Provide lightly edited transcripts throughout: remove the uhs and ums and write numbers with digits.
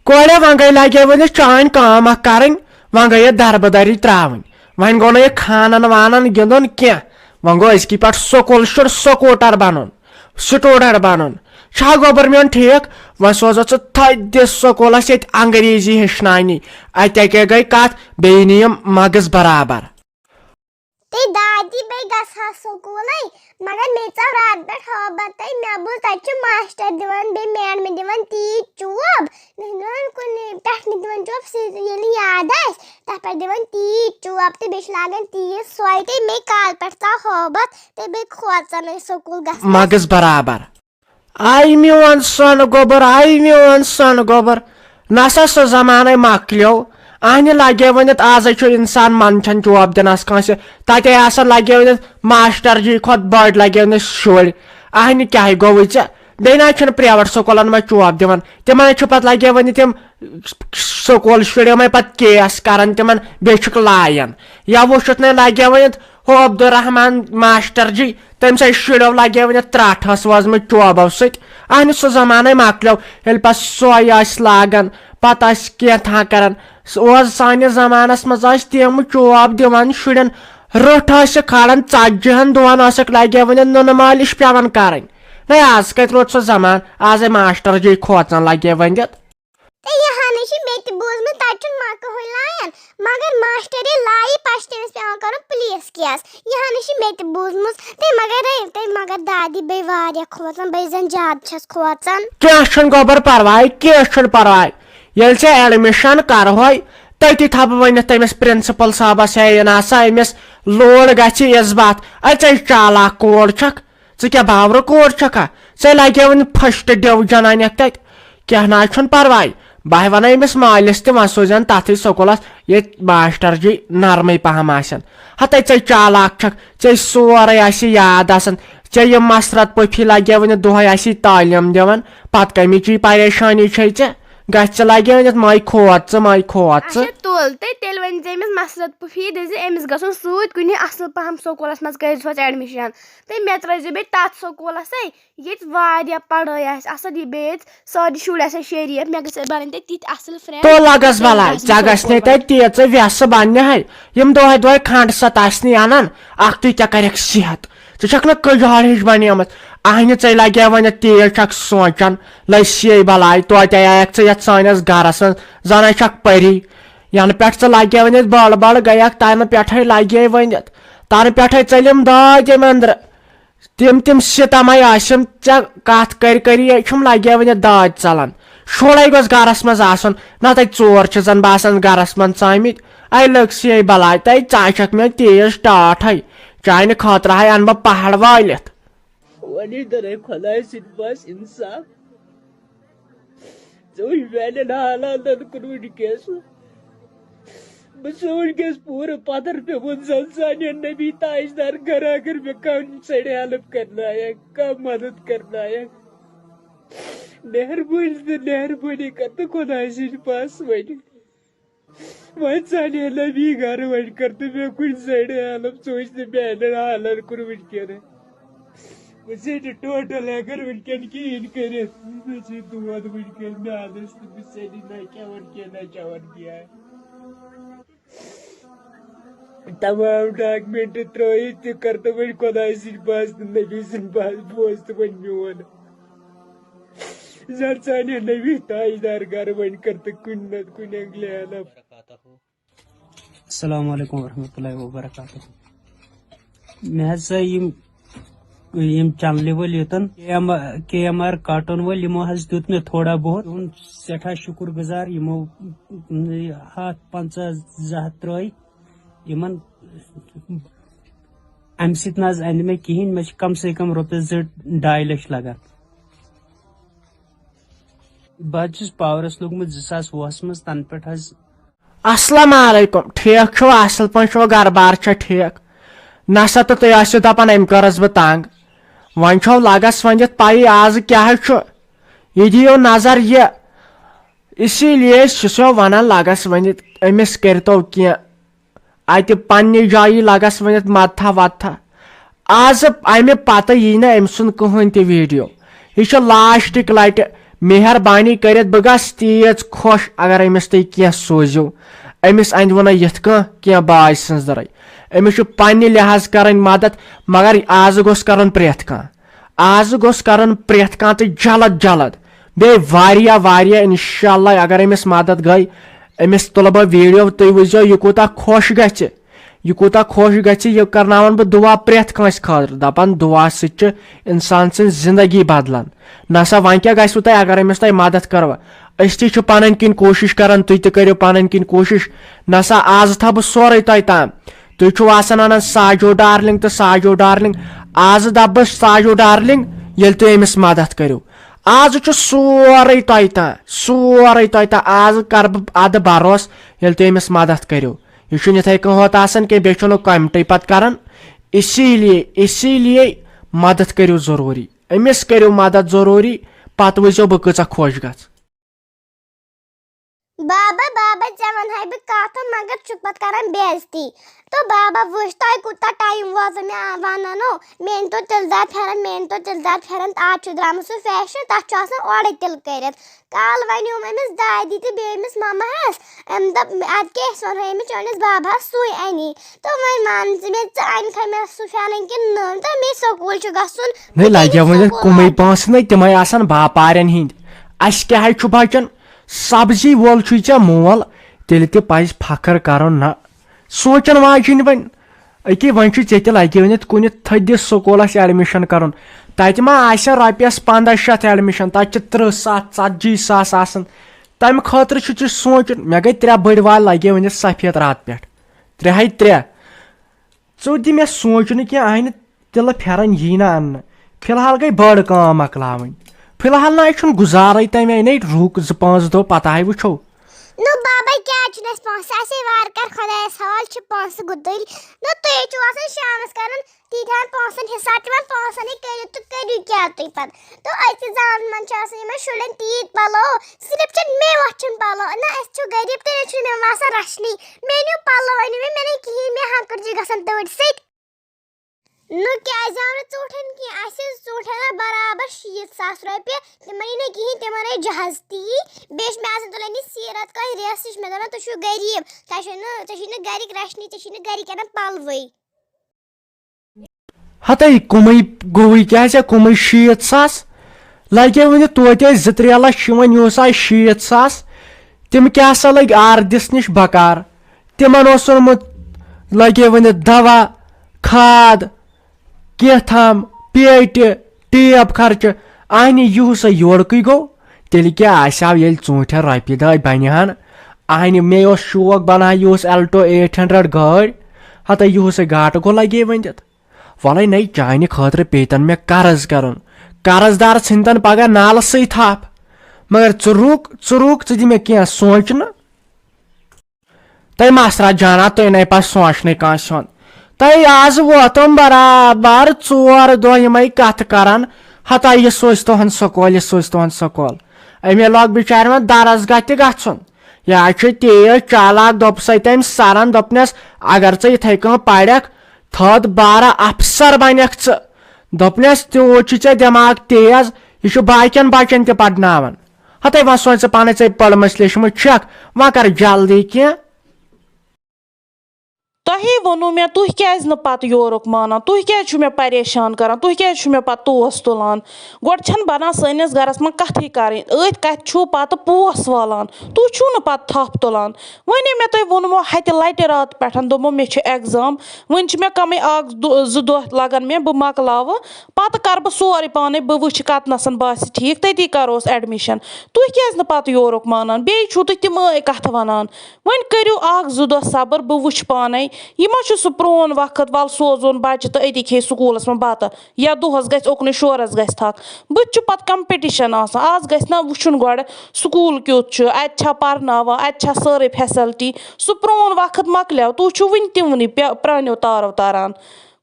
कोड़े वन गई लगे वन चान काम कर वन गई दरबदारी त्रावन वन गो न खानन वानन गिंदन क्या वन गो इसकी पे स्कूल स्कूटर बन स्टूडेंट बन गोबर मेन ठीक वन सोज थदिस स्कूलस ये अंग्रेजी हेचनानी अते गई कत बे नीम मगज बराबर दादी बे गसा स्कूल मगर मे चव रात पे हबत मे बूज तक मास्टर दिवन बे मैडम दिवन ती चोब दिवन कुन पेठ दिवन चोब ये याद तथ पे दिवन ती चोब ते बेश लागन ती सोयते मे काल पे हबत ते बे खोचन स्कूल गस मगज बराबर आई मोन सन गोबर नसा सो जमाने मकलो अहन लगे वन आज इंसान मनचन जॉब दिनस कंस तते लगे वन मास्टर जी खुद बड़ लगे वन शुर अहन क्या गो बे ना प्राइवेट स्कूलन मे जॉब दिवन तिमन पे लगे वन तम स्कूल शुर पे केस कर तिमन बेक लायन या वुचत न लगे वन हो अब्दुलरहमान मास्टर जी तम शुरो लगे वन त्राठस वजम जॉबो सहन सह जमाने मकलो पे सोय लागन पत क्या कर सानिस जमानस मज तम जॉब दिवान शुरन रोट खड़न tzजहन दोन लगे वन नुन मालिश पेवन कर न आज कत रोट सह जमान आज मास्टर जी खोचन लगे वन मगर मास्टर लाई पश्तस पे कर पुलिस केस यह मे बूजम मगर दादी बे खोचन बे जन ज्यादा खोचन क्या गोबर परवाय क्या परवाय ये एडमिशन कर तथि थप वन तमिस प्रिंसिपल साहबस है नासा अमिस लोड गस बात ऐ चालाक कोर छक क्या बावर कोर छका लगे वन फर्स्ट डिवीजन अनक तत क्या ना परवाय बह वन अमिस मालिस वन सोजन तथ स्कूलस ये मास्टर जी नरम पहम हत ऐ चालाक छक ऐ सोरे याद ये मसरत पफी लगे वन दोहे तालीम दिवन पत कमिच परेशानी ऐ गच लगे वन मै खोच तुल तेल वन अमिस मसरत पफी दमिस गुन सूद कुन असल पहम स्कूलस मज कर एडमिशन तो मे त्र बे तथ स्कूलस ये पढ़ाई असल ये बे सारी शुर शरीफ मे बन ति असल फ्रेंड तो लगस भला ऐ गि तीच व्यस बन यम दोहे दोहे खंड सत अनान अख क्या कर सेहत क कजार हिश बन अहन लगे वन तेज छक सोचान लसी बलाय तोते आयक ये सानस गरस जन परी यन पे लगे वन बड़ बड़ गयक तन पे लगे वन तन पे चलम दाज अंदर तिम सितम आम े कत करम लगे वन दाज चलान शोड़े गस गरस मज ना तोर जन बासान गरस मन चामित आई लसी बलाय तक मे तेज टाठ चान खतर अन बह पहाड़ वालित वनी दरे खुदाय सिद्धास इंसाफ जो मैंने हालात कुन वनकस बस पूरे पथर पे सान नबी ताजदार घर अगर मे कम सड़े हेल्प करना कम मदद करना मेहरबानी कर तो खुदाय पास वन सान नबी घर वन कर तो मे कुछ सड़े हेल्प सोच मैंने हालात कुन वनकन टोटल अगर वनकन कहें कर दुआद वनकन मेदस ना क्या चवन क्या तमाम डॉक्यूमेंट त्र कर तो वन खुदाय पास नबी पास बोज तो वन मोन जन सान नबी ताजदार घर वन कर तो कुन अगले अस्सलाम वालेकुम रहमतुल्लाहि व बरकातहू मे यम चैनल वल योतन KMR कार्टून वल यमो दुत मे थोड़ा बहुत सठा शुक्र गुजार यमो 50 त्र यमन अम सत न अन मे कहें मे कम से कम रुपये 2.5 लाख लगान बह पावरस लोगमुत 2020 मज तन पे अस्सलाम वालेकुम ठीक छो असल पे घर बार ठीक नसा तो तुम दपान अम करस बह तंग वन छो लगस वनित पाई आज क्या ये दियो नजर ये इसीलिए सो वन लगस वनित अमिस करतो क्या अत पन्ने जाई लगस वनित मत्था वत्था आज अमे पत यी ना अम सुन कहें वीडियो यह लास्ट लट मेहरबानी करित बह गस तेज खुश अगर अमिस तुम कह सोजो अमिस अंदव ना यथ कह बाज सज दराई अमिस पन्ने लिहाज कर मदद मगर आज गोस कर प्रेथ आज गोस कर प्रेथ तो जल्द जल्द बे वारिया इंशाल्लाह अगर अमिस मदद गई अमिस तुल बह वीडियो तुम वो यह कूता खुश गि यह कूता खुश गि करनावन बह दुआ प्रेथ कंस खर दपान दुआ सह इंसान सं जिंदगी बदलान नसा वन क्या गु तुम अगर अमिस तुम मदद करव अस पन किन कोशिश कर तुम तू पन किन कोशिश नसा आज था बह सोरे तुम ताम तुम आसान साजो डार्लिंग तो साजो डार्लिंग आज दप बह साजो डार्लिंग ये तुम अमिस मदद करो आज सोरे तुम आज कर बह अद भरोस ये तुम अमिस मदद करो यह इथे कह होत कि बे कमेंटे पत कर इसीलिए मदद करो जरूरी अमिस करो मदद जरूरी पत वो बह कचा खुश ग बाबा बाबा चे वन बह कथ मगर पत कर बेजती तो बाबा वुच तुम कूता टाइम वो मे वनो मेन तो तिलदार फेरन आज द्राम सह फैशन तथ ओड़े तिल कर कल वनोम अमिस दादी तो बेमिस मम्मा दप अद क्या वन अमिस चोनिस बाबा सुई अनी तो वन मान मे अनख मे सह फेरन कि न तो मे स्कूल गसन नहीं लगे वन कुमे पांच न तम आसान बापारन हिंद अस क्या बचन सब्जी वोल चे मोल तेल पज फखर कर ना सोचन वाजन वन अके वन चे लगे वन कुन थदिस स्कूलस एडमिशन कर तत मा रपियस 1500 एडमिशन तत 30,000 40,000 तम खतर सोचन मे गई 3 बड़ वाल लगे वन सफेद रात पे 3 चो दि मे सोचन कि अन तिल फेरन यी ना अन्न फिलहाल गई बड़ काम मकलावन फिलहाल ना गुजारे तमें अने रुक 2-5 दो पता वो नो बाबा क्या पोस वार कर खुदायस हवाल पोस गुदल नो तुम शामस कर तीठान पोसन हिसाब पोसन करो तो करो क्या तुम पत तो अस जान मन शुरन तीत पलो सिर्फ मे वचन पलो ना अस गरीब तो मे वासा रशनी मे नो पलो अन मे नहीं कहीं मे हकड़ गसन तड़ सत नो क्या ूठन की ूठन बराबर 60,000 रुपये तम ना कहीं तम जहाजती बे मे तुलन सीरत कह रेस मे दपान तुम गरीब तुम गरिक रशनी तुम गरिक अन पलवे हत कुम गोई क्या कुम 60,000 लगे वन तोत 2-3 लक्ष वन यह 60,000 तम क्या लग आरदिस नश बकार तिमन लगे वन दवा खाद केथम पेट टेप खर्च अन यह योड़क गो तेल क्या आव ये ूठन रपि 10 बन अन मे शौक बना यह एल्टो 800 गाड़ हत यह घाट गो लगे वन वल नई चान खतर पेतन मे कर्ज कर्जदार इन पगह नाल थप मगर रुक दी मे क्या सोचन तय मसरा जाना तुम ना पे सोचने कह तय आज वोतम बराबर 4 दो यम कथ कर हता यह सोच तुहन स्कूल अमे लग बिचार मे दरसगाह तन यह तेज चालाक दोप तम सरन दोपनस अगर इथे कह पड़क थद 12 अफसर बनक दोपनस तूत दिमाग तेज यह बाकन बचन त पड़नावन हते वो सोच पान पढ़मस लेचमुत छक वो कर जल्दी क्या तही वोनु मे तुह क्या पत योरुक माना तुह क्या मे परेशान कर तुह क्या मे पत तोस तुलान गोड़ छन बना सनिस गरस में कथी करें अत कथ छु पत पोस वालान तुह छु न पत थप तुलान वने मे तुह वोनमो हत लट रात पेठन दोमो मे छ एग्जाम वन छ मे कमे 1-2 दो लगन मे ब मकलाव पत कर ब सोरे पाने ब वुछ कतनसन बास ठीक तती करोस एडमिशन तुह क्या पत योरुक मानान बे छु तुह तिम कथ वनान वन करियो 1-2 दो सबर ब वुछ पाने यह सह प्रोन वक्त वल सोजोन बच्चे तो अति खे स्कूलस में बत या दोहस गस ओकन शोरस गस थक बुत पत कंपटिशन आज गस ना वुचन गोड़ स्कूल क्युत अत पर्नावान अत सारे फैसिलिटी सह प्रोन वक्त मकलियो तुह वन तिवनी प्रानो तारो तारान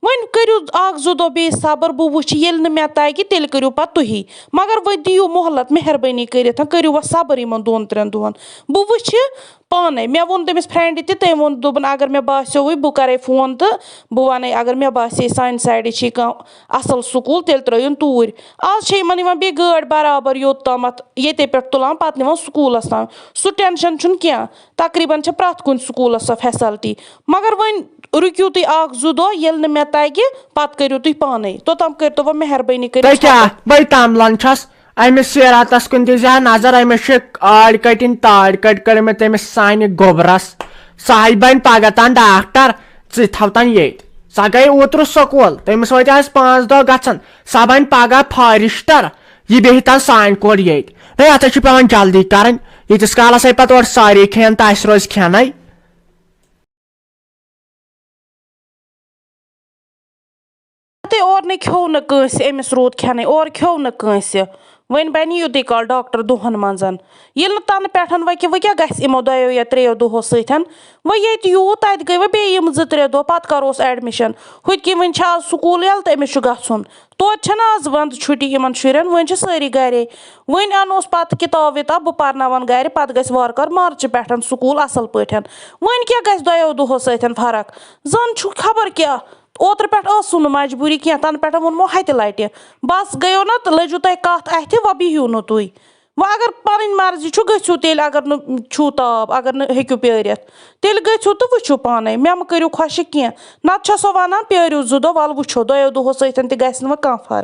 वन करू 1-2 दो बे सबर बह वुच ये मे तगि तेल करू पत तुही मगर वो दियो मोहलत मेहरबानी करित करू वह सबर इन 2-3 दोहन बह वुच पाने मे वोन तमिस फ्रेंड ते वोन दोपन अगर मे बास्यो बह करे फोन तो बह वन अगर मे बासे सान साइड असल स्कूल तेल त्रिन तूर आज बे गाड़ बराबर योत तमत ये पे तुलान पत निवान स्कूलस ताम सह टेंशन छुन क्या तकरीबन प्रत कुन स्कूलस सह फैसिलिटी मगर वन रुकियो तुम अख जु दो येल न मे तगि पत करियो तुम पाने तोतम करतो वो मेहरबानी कर क्या बे तमलान छस अमिस सीरातस कुन दिजा नजर अमिस आड़ कटिन ताड़ कट कर मे तमिस सानि गोबरस सह बन पगह तान डॉक्टर च थव तान ये सह गई ओत्र स्कूल तमिस वत 5 दह गन सह बन पगह फॉरेस्टर यह बेह तान सान कोर ये नहीं अत पेवान जल्दी कर यीतिस कालस पे और सारी खेन तो अस रोज खेन और खो नमिस रूद खेन और खो नस वन बन युत काल डॉक्टर दोहन मजन ये तन पे वह क्या गमो 2 या 3 दोह सतन वह ये यूत तत गई वह बे 2-3 दह पत करोस एडमिशन हुत कि वन आज स्कूल यल तो अमिस गन तोत आज वंद छुट्टी इन शुरन वन सारी गरे वन अनोस पत किताब विताब बह पर्न गर पत गस वार मार्च पे स्कूल असल पे वन क्या गस 2 दोह सतन फर्क जन खबर क्या ओतर पे मजबूरी क्या तन पे वोनमो हत लट बस गयो ना तो लजु तुम कत अथ वह बिहू नु तुम वह अगर पन मर्जी गु तेल अगर नु ताब अगर हेकु पेरित तेल गु तो वो पाने मे करू खुश कह नत सो वन पेरू 2 दह वल वो 2 दोह सतन तह गस कह फर्क।